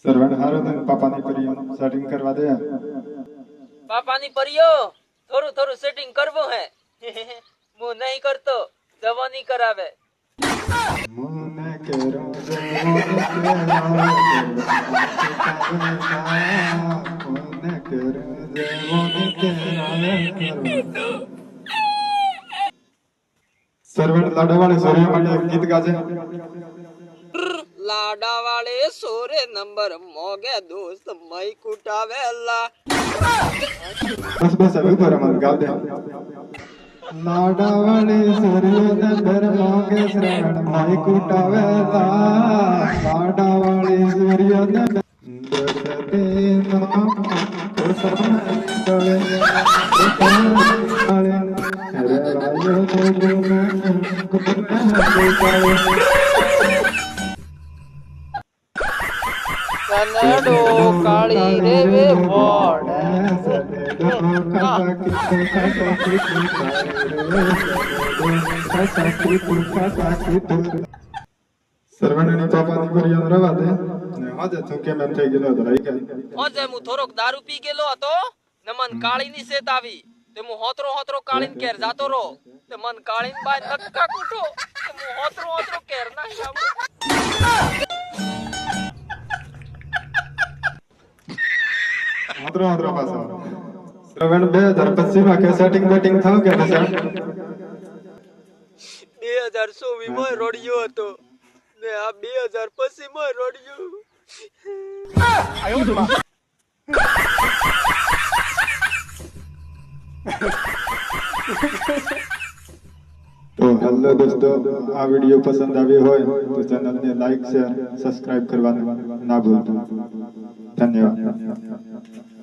સરવણ હારો તને પાપાની પરિયો સેટિંગ કરવા દે પાપાની પરિયો થોડું થોડું સેટિંગ કરવું હે હું નહીં કરતો જવાની કરાવે મને કેરો મને કેરો સરવણ લાડવાળી સોરી માટે એક ગીત ગાજે લાડા વાળે સોરે નંબર મોગે દોસ્ત મઈ કુટાવેલા બસ બસ હવે ઉપર અમાર ગાવ દે લાડવાળી સોરી નંબર મોગે શ્રવણ માઈ કુટાવેલા લાડવાળી સોરી નંબર કનડો કાળી રે વે વોડ સરવણની પાપાની પરિયો રવા દે ને આજે તું કેમ એમ થઈ ગયો તો લઈ ગયા ઓજે હું થોડોક દારૂ પી ગયેલો હતો ને મન કાળીની સેત આવી તે હું હોતરો હોતરો કાળીન કેર જાતો રો તે મન કાળીન બાય નક્કા કૂટો તે હું હોતરો હોતરો કેર ના આવું હાતરો હાતરો પાછો શ્રવણ 2025 માં કે સેટિંગ બેટિંગ થાવ કે પછી 2024 માં રોડિયો હતો ને આ 2025 માં રોડિયો તો હેલો દોસ્તો આ વિડિયો પસંદ આવ્યો હોય તો ચેનલને લાઈક શેર સબસ્ક્રાઇબ કરવાનું ના ભૂલતા ધન્યવાદ